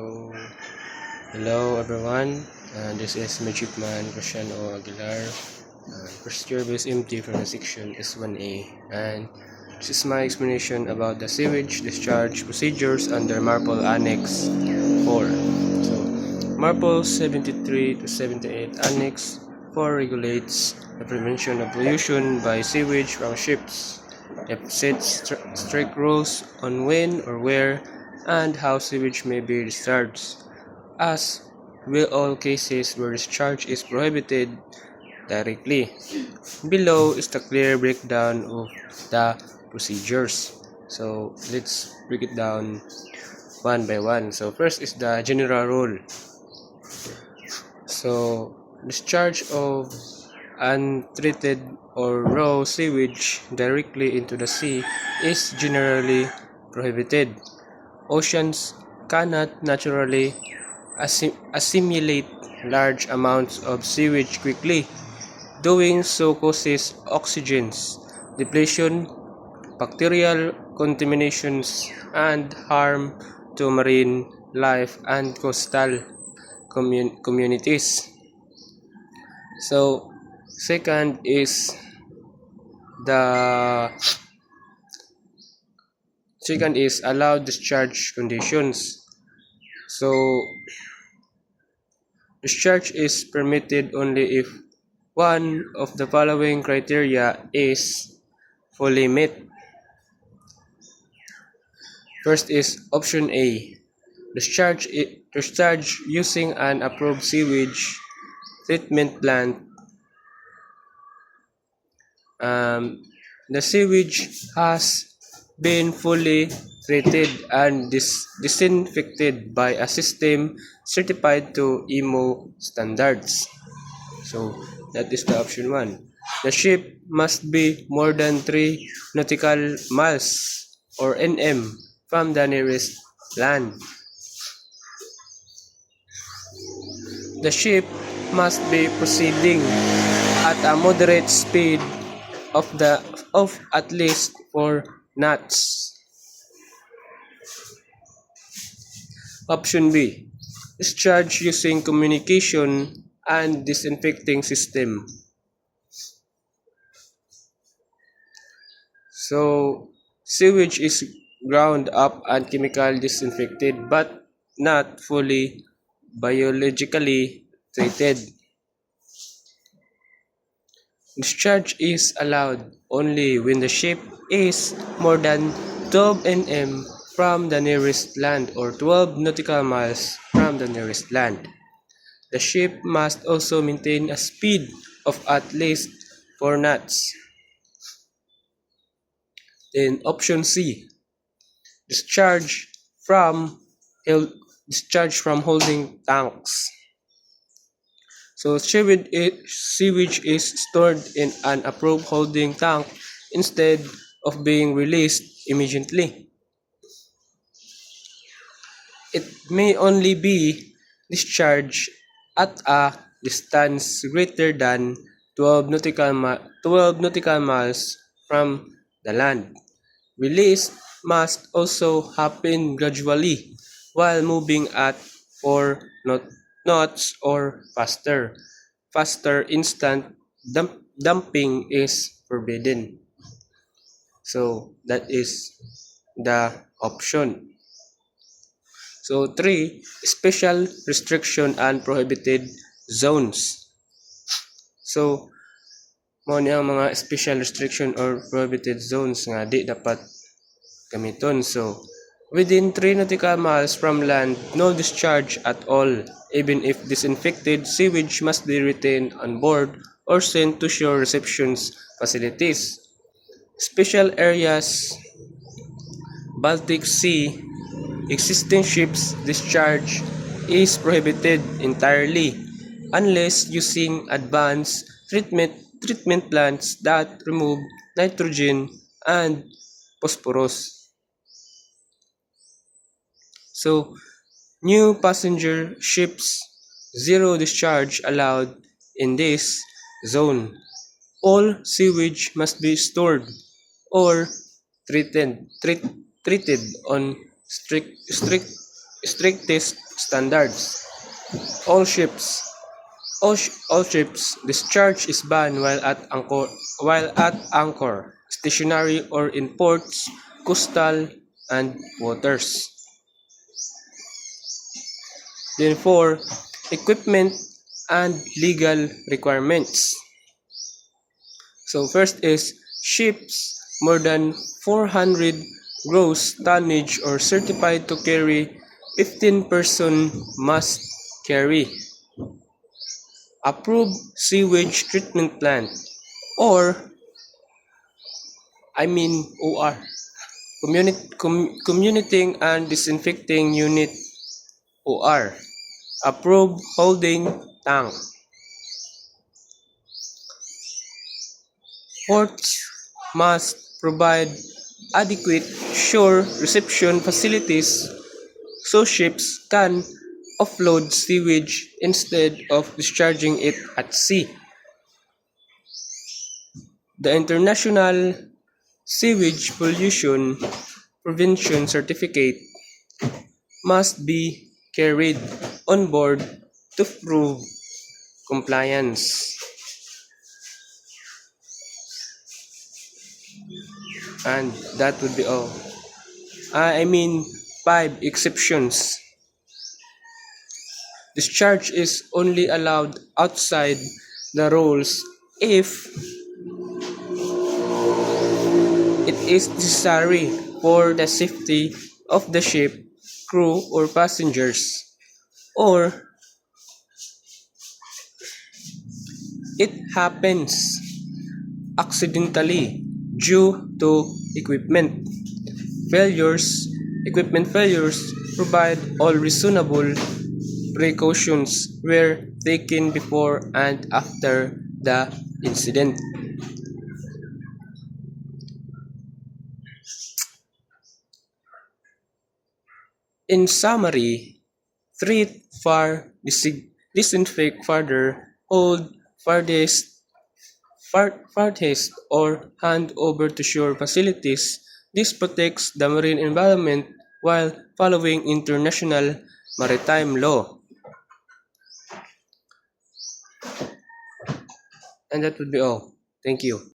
So, hello everyone, this is Midshipman Cristiano Aguilar, first year BSMT from the section S1A, and this is my explanation about the sewage discharge procedures under MARPOL Annex 4. So, MARPOL 73 to 78 Annex 4 regulates the prevention of pollution by sewage from ships. It sets strict rules on when or where and how sewage may be discharged, as will all cases where discharge is prohibited directly. Below is the clear breakdown of the procedures. So let's break it down one by one. So first is the general rule. So discharge of untreated or raw sewage directly into the sea is generally prohibited. Oceans cannot naturally assimilate large amounts of sewage quickly. Doing so causes oxygen depletion, bacterial contaminations, and harm to marine life and coastal communities. So, second is the allowed discharge conditions. So, discharge is permitted only if one of the following criteria is fully met. First is option A. Discharge using an approved sewage treatment plant. The sewage has been fully treated and disinfected by a system certified to IMO standards. So that is the option 1. The ship must be more than 3 nautical miles or nm from the nearest land. The ship must be proceeding at a moderate speed of at least 4 knots. Option B. Discharge using communication and disinfecting system. So, sewage is ground up and chemical disinfected but not fully biologically treated. Discharge is allowed only when the ship is more than 12 nm from the nearest land or 12 nautical miles from the nearest land. The ship must also maintain a speed of at least 4 knots. Then option C, discharge from holding tanks. So sewage is stored in an approved holding tank instead of being released immediately. It may only be discharged at a distance greater than 12 nautical miles from the land. Release must also happen gradually while moving at 4 knots or faster. Faster instant dumping is forbidden. So that is the option. So 3, special restriction and prohibited zones. So mo ni ang mga special restriction or prohibited zones nga di dapat gamiton. So within 3 nautical miles from land, no discharge at all. Even if disinfected, sewage must be retained on board or sent to shore reception facilities. Special areas, Baltic Sea, existing ships discharge is prohibited entirely unless using advanced treatment plants that remove nitrogen and phosphorus. So, new passenger ships, zero discharge allowed in this zone. All sewage must be stored or treated on strictest standards. All ships all ships discharge is banned while at anchor, stationary or in ports, coastal and waters. Then 4. Equipment and legal requirements. So first is ships more than 400 gross tonnage or certified to carry 15 person must carry approved sewage treatment plant or OR commuting and disinfecting unit OR approved holding tank. Ports must provide adequate shore reception facilities so ships can offload sewage instead of discharging it at sea. The International Sewage Pollution Prevention Certificate must be carried on board to prove compliance. And that would be all. 5 exceptions. Discharge is only allowed outside the rules if it is necessary for the safety of the ship, crew, or passengers, or it happens accidentally due to equipment failures. Equipment failures provide all reasonable precautions were taken before and after the incident. In summary, treat, disinfect further, hold farthest or hand over to shore facilities. This protects the marine environment while following international maritime law. And that would be all. Thank you.